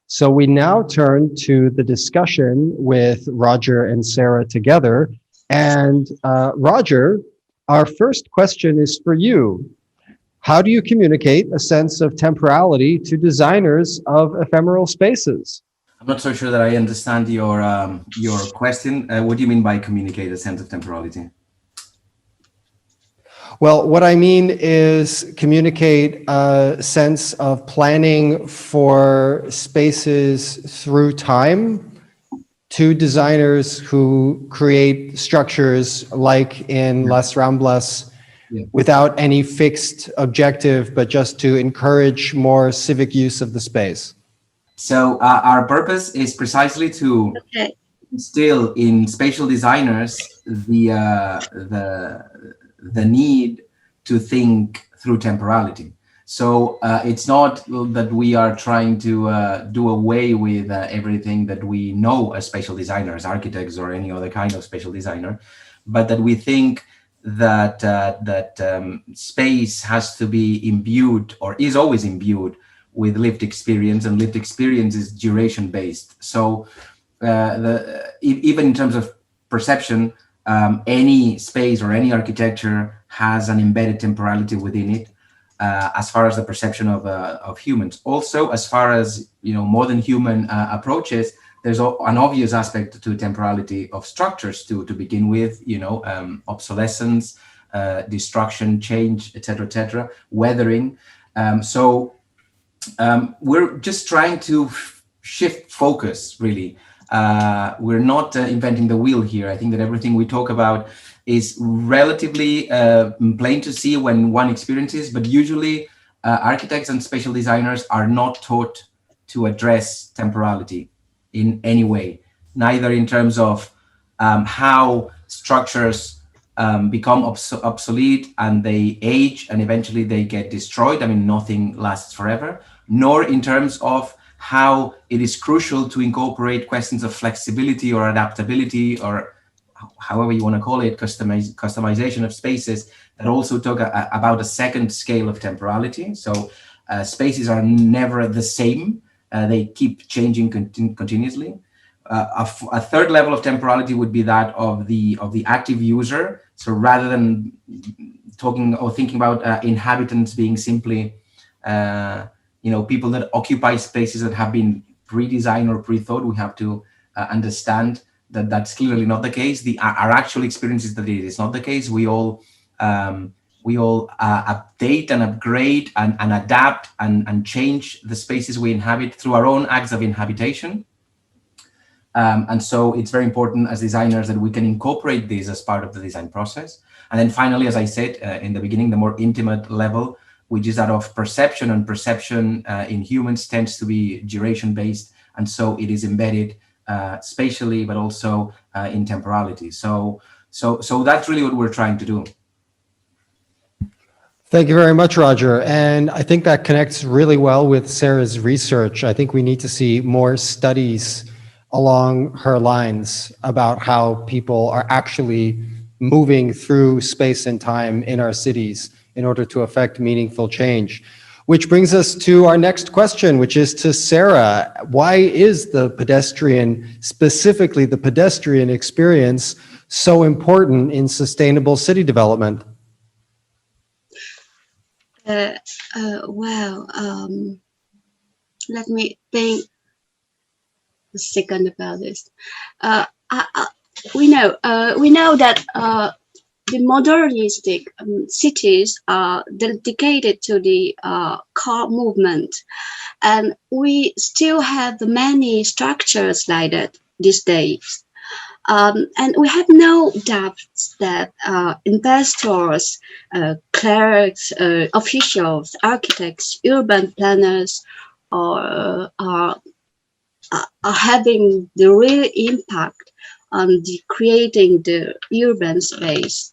So we now turn to the discussion with Roger and Sarah together. And Roger, our first question is for you. How do you communicate a sense of temporality to designers of ephemeral spaces? I'm not so sure that I understand your question. What do you mean by communicate a sense of temporality? Well, what I mean is communicate a sense of planning for spaces through time to designers who create structures like in Las Ramblas Yeah. without any fixed objective, but just to encourage more civic use of the space. So our purpose is precisely to Okay. instill in spatial designers the need to think through temporality. So it's not that we are trying to do away with everything that we know as spatial designers, architects, or any other kind of spatial designer, but that we think that space has to be imbued, or is always imbued, with lived experience, and lived experience is duration based. So even in terms of perception, any space or any architecture has an embedded temporality within it, as far as the perception of humans. Also, as far as more than human approaches, there's an obvious aspect to temporality of structures to begin with. Obsolescence, destruction, change, etc., weathering. We're just trying to shift focus, really. We're not inventing the wheel here. I think that everything we talk about is relatively plain to see when one experiences, but usually architects and spatial designers are not taught to address temporality in any way, neither in terms of how structures become obsolete and they age and eventually they get destroyed. I mean, nothing lasts forever, nor in terms of how it is crucial to incorporate questions of flexibility or adaptability, or however you want to call it, customization of spaces, that also talk about a second scale of temporality. So spaces are never the same. They keep changing continuously. A third level of temporality would be that of the active user. So rather than talking or thinking about inhabitants being simply people that occupy spaces that have been pre-designed or pre-thought, we have to understand that that's clearly not the case. Our actual experience is that it is not the case. We all update and upgrade and adapt and change the spaces we inhabit through our own acts of inhabitation. And so it's very important as designers that we can incorporate this as part of the design process. And then finally, as I said in the beginning, the more intimate level, which is that of perception, and perception in humans tends to be duration based. And so it is embedded spatially, but also in temporality. So that's really what we're trying to do. Thank you very much, Roger. And I think that connects really well with Sarah's research. I think we need to see more studies along her lines about how people are actually moving through space and time in our cities in order to affect meaningful change. Which brings us to our next question, which is to Sarah. Why is the pedestrian, specifically the pedestrian experience, so important in sustainable city development? Well, let me think a second about this. We know that the modernistic cities are dedicated to the car movement, and we still have many structures like that these days. And we have no doubt that investors, clerks, officials, architects, urban planners are having the real impact on creating the urban space.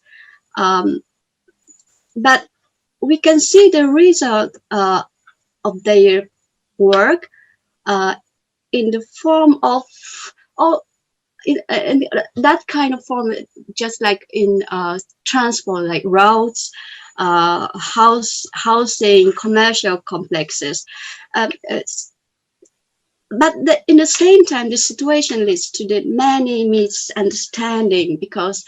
But we can see the result of their work in the form of in that kind of form, just like in transport, like roads, housing, commercial complexes. but in the same time, the situation leads to the many misunderstanding because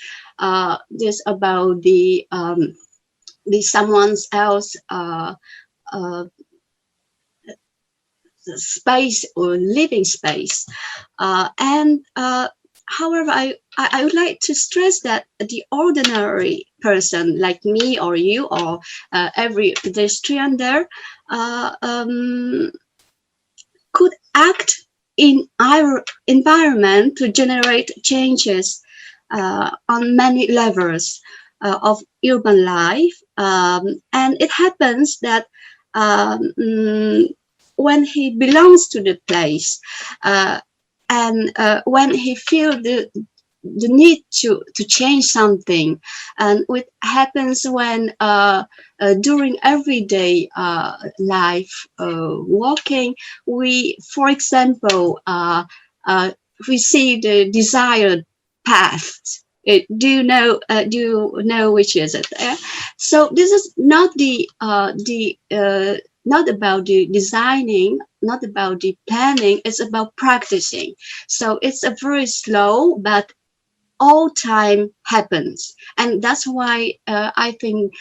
there's about the someone else space or living space. However, I would like to stress that the ordinary person like me or you or every pedestrian there could act in our environment to generate changes on many levels of urban life. And it happens that when he belongs to the place and when he feels the need to change something, and what happens when during everyday life walking, we, for example, we see the desired path. Do you know? Do you know which is it? So this is not not about the designing, not about the planning. It's about practicing. So it's a very slow but all time happens, and that's why I think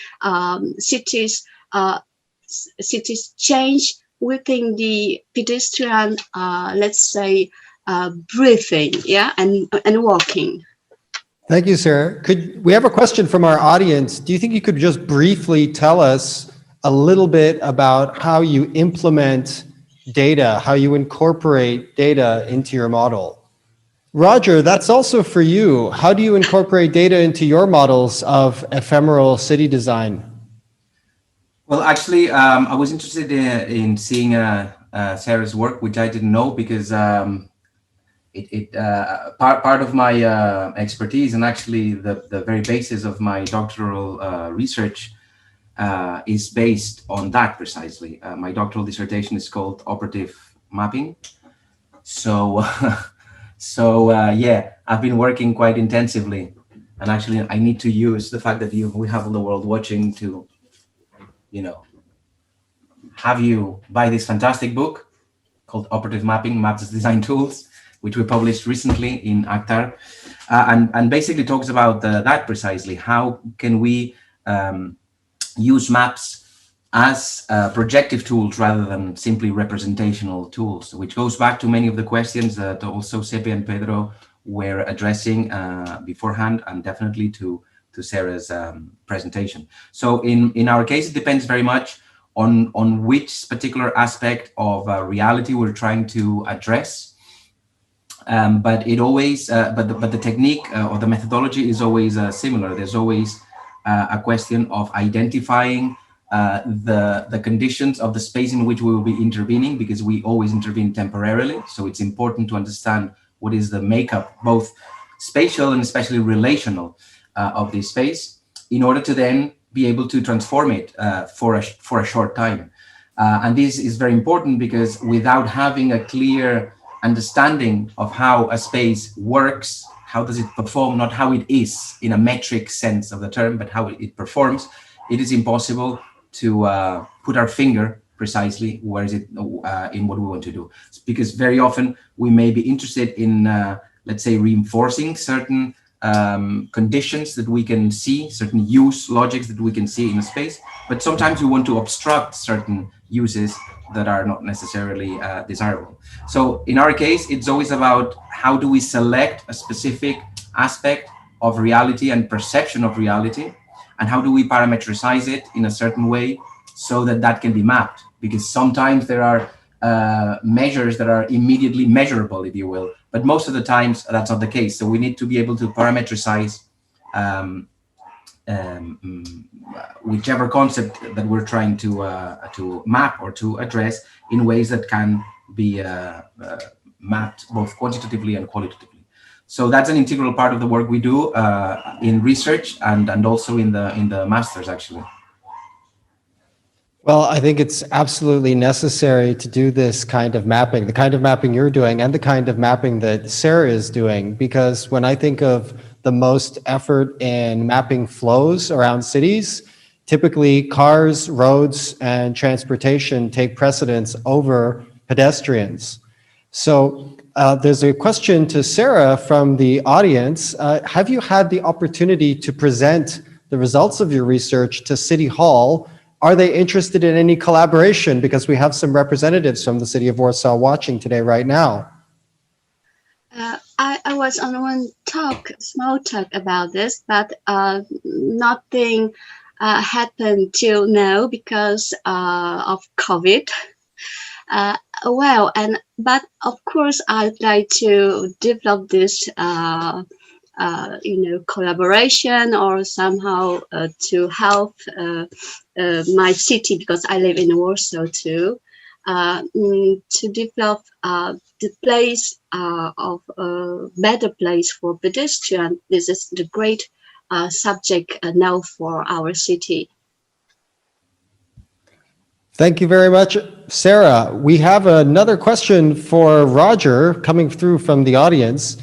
cities change within the pedestrian, let's say, breathing, yeah, and walking. Thank you, Sarah. We have a question from our audience. Do you think you could just briefly tell us a little bit about how you implement data, how you incorporate data into your model? Roger, that's also for you. How do you incorporate data into your models of ephemeral city design? Well, actually, I was interested in seeing Sarah's work, which I didn't know because part of my expertise, and actually the very basis of my doctoral research is based on that precisely. My doctoral dissertation is called Operative Mapping. So, yeah, I've been working quite intensively, and actually I need to use the fact that we have all the world watching to, have you buy this fantastic book called Operative Mapping, Maps as Design Tools, which we published recently in Actar, and basically talks about that precisely. How can we use maps as projective tools rather than simply representational tools, which goes back to many of the questions that also Sepe and Pedro were addressing beforehand, and definitely to Sarah's presentation. So in our case, it depends very much on which particular aspect of reality we're trying to address. But it always, but the technique or the methodology is always similar. There's always a question of identifying the conditions of the space in which we will be intervening, because we always intervene temporarily. So it's important to understand what is the makeup, both spatial and especially relational, of this space, in order to then be able to transform it for a short time. And this is very important because without having a clear understanding of how a space works, how does it perform, not how it is in a metric sense of the term, but how it performs, it is impossible to put our finger precisely where is it in what we want to do. It's because very often we may be interested in, let's say, reinforcing certain conditions that we can see, certain use logics that we can see in a space, but sometimes we want to obstruct certain uses that are not necessarily desirable. So in our case, it's always about how do we select a specific aspect of reality and perception of reality, and how do we parametricize it in a certain way so that that can be mapped, because sometimes there are measures that are immediately measurable, if you will, but most of the times that's not the case. So we need to be able to parametricize whichever concept that we're trying to map or to address in ways that can be mapped both quantitatively and qualitatively. So that's an integral part of the work we do in research and also in the masters, actually. Well, I think it's absolutely necessary to do this kind of mapping, the kind of mapping you're doing and the kind of mapping that Sarah is doing, because when I think of the most effort in mapping flows around cities, typically cars, roads, and transportation take precedence over pedestrians. So there's a question to Sara from the audience. Have you had the opportunity to present the results of your research to City Hall? Are they interested in any collaboration? Because we have some representatives from the city of Warsaw watching today right now. I was on one small talk about this, but nothing happened till now because of COVID. But of course, I'd like to develop this, collaboration or somehow to help my city, because I live in Warsaw too, to develop the place of a better place for pedestrians. This is the great subject now for our city. Thank you very much, Sara. We have another question for Roger coming through from the audience.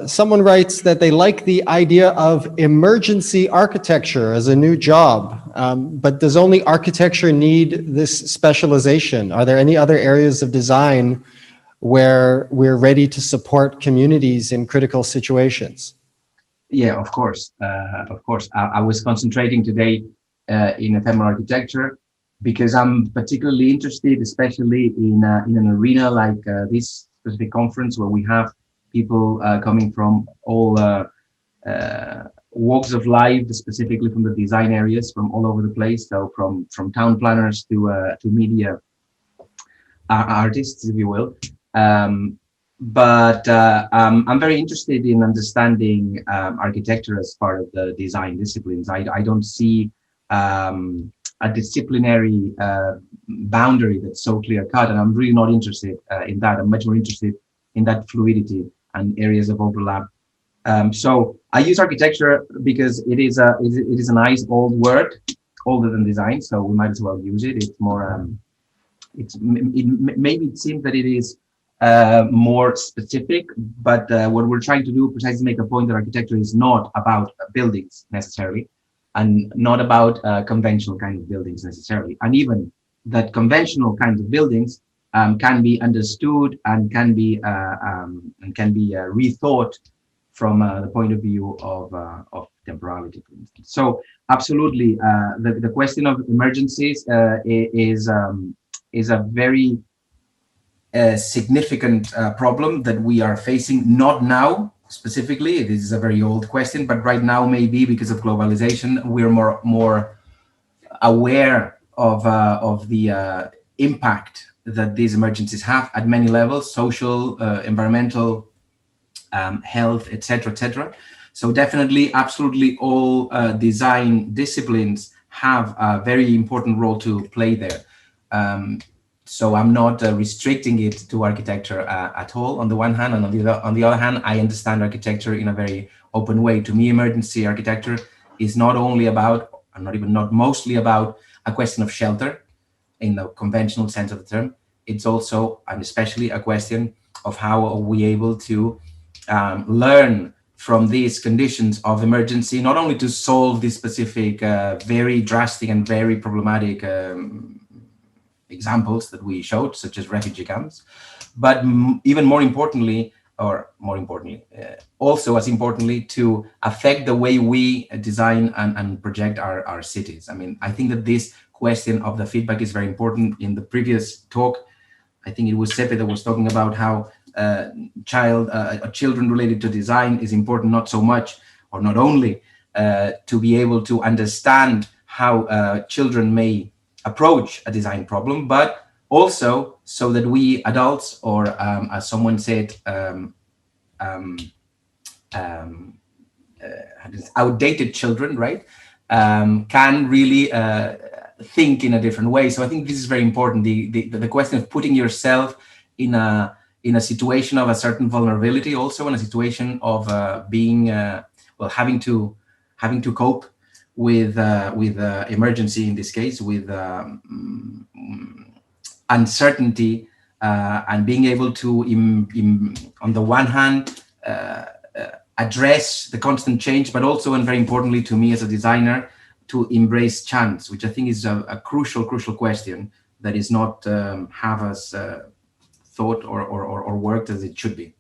Someone writes that they like the idea of emergency architecture as a new job, but does only architecture need this specialization? Are there any other areas of design where we're ready to support communities in critical situations? Yeah, of course. I was concentrating today in ephemeral architecture because I'm particularly interested, especially in an arena like this specific conference, where we have people coming from all walks of life, specifically from the design areas, from all over the place. So from town planners to media artists, if you will. But I'm very interested in understanding architecture as part of the design disciplines. I don't see a disciplinary boundary that's so clear cut, and I'm really not interested in that. I'm much more interested in that fluidity and areas of overlap. So I use architecture because it is a nice old word, older than design, so we might as well use it. It's more maybe it seems that it is more specific, but what we're trying to do precisely make a point that architecture is not about buildings necessarily, and not about conventional kind of buildings necessarily, and even that conventional kinds of buildings can be understood and can be rethought from the point of view of temporality, for instance. So absolutely, the question of emergencies is a very significant problem that we are facing. Not now specifically, this is a very old question, but right now maybe because of globalization, we're more aware of the impact that these emergencies have at many levels: social, environmental, health, etc., etc. So definitely, absolutely, all design disciplines have a very important role to play there. So I'm not restricting it to architecture at all, on the one hand, and on the other hand, I understand architecture in a very open way. To me, emergency architecture is not only about, and not mostly about, a question of shelter in the conventional sense of the term. It's also, and especially, a question of how are we able to learn from these conditions of emergency, not only to solve these specific, very drastic and very problematic examples that we showed, such as refugee camps, but even more importantly, also as importantly, to affect the way we design and project our cities. I mean, I think that this question of the feedback is very important. In the previous talk, I think it was Sepe that was talking about how children related to design is important, not so much, or not only, to be able to understand how children may approach a design problem, but also so that we adults, or as someone said, outdated children, right, can really think in a different way. So I think this is very important. The question of putting yourself in a situation of a certain vulnerability, also in a situation of being having to cope with emergency, in this case, with uncertainty, and being able to, on the one hand, address the constant change, but also, and very importantly to me as a designer, to embrace chance, which I think is a crucial question that is not have us thought or worked as it should be.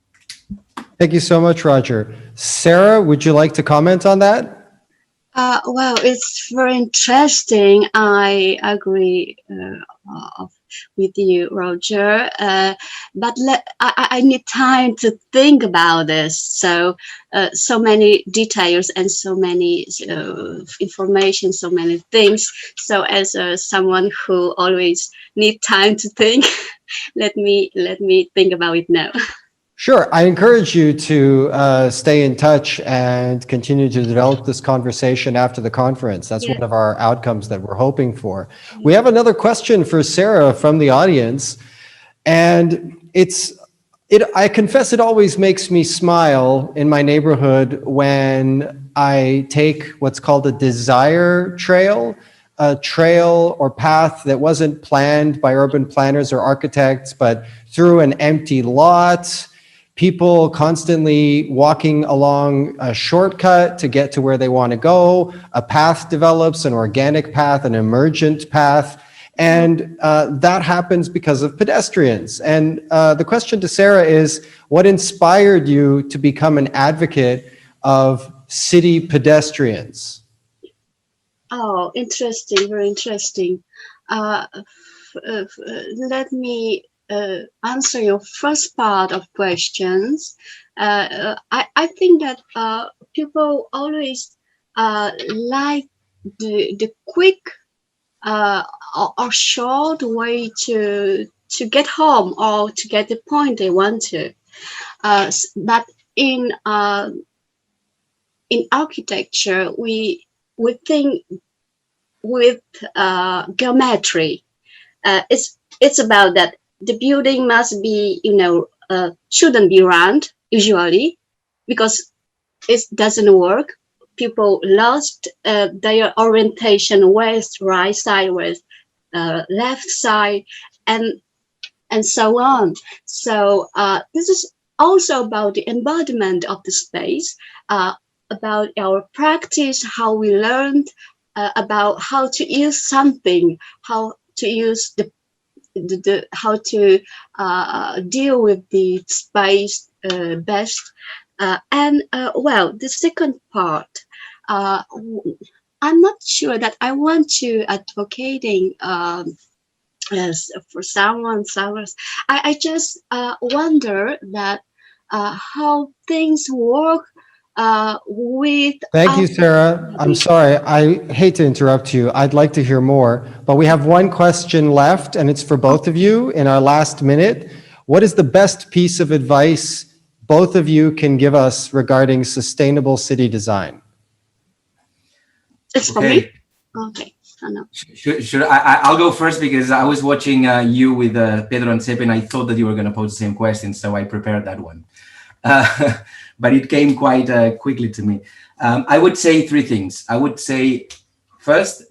Thank you so much, Roger. Sarah, would you like to comment on that? Well, it's very interesting. I agree with you, Roger. But I need time to think about this. So, so many details and so many information, so many things. So, as someone who always need time to think, let me think about it now. Sure. I encourage you to stay in touch and continue to develop this conversation after the conference. That's one of our outcomes that we're hoping for. We have another question for Sarah from the audience, and I confess it always makes me smile in my neighborhood when I take what's called a desire trail, a trail or path that wasn't planned by urban planners or architects, but through an empty lot. People constantly walking along a shortcut to get to where they want to go. A path develops, an organic path, an emergent path, and that happens because of pedestrians. And the question to Sarah is, what inspired you to become an advocate of city pedestrians? Oh, interesting, very interesting. Let me answer your first part of questions. I think that people always like the quick or short way to get home or to get the point they want to. But in architecture, we think with geometry. It's about that. The building must be, shouldn't be round usually, because it doesn't work. People lost their orientation: west, right side, west, left side, and so on. So this is also about the embodiment of the space, about our practice, how we learned about how to use something, how to use how to deal with the space best. Well, the second part, I'm not sure that I want to advocating as for someone else. I just wonder that how things work with. Thank you, Sarah. I'm sorry. I hate to interrupt you. I'd like to hear more, but we have one question left, and it's for both of you in our last minute. What is the best piece of advice both of you can give us regarding sustainable city design? It's for me? Okay. No. I'll go first because I was watching you with Pedro and Sepe, and I thought that you were going to pose the same question, so I prepared that one. But it came quite quickly to me. I would say three things. I would say, first,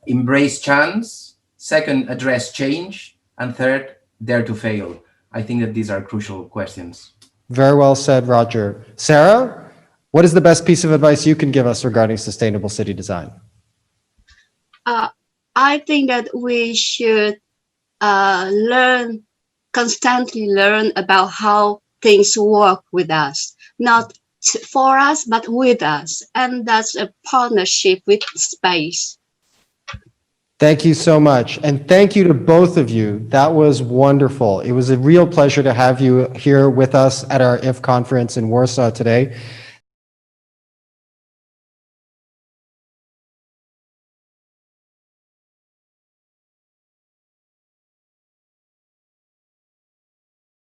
embrace chance. Second, address change. And third, dare to fail. I think that these are crucial questions. Very well said, Roger. Sarah, what is the best piece of advice you can give us regarding sustainable city design? I think that we should constantly learn about how things work with us, not for us, but with us. And that's a partnership with space. Thank you so much. And thank you to both of you. That was wonderful. It was a real pleasure to have you here with us at our IF conference in Warsaw today.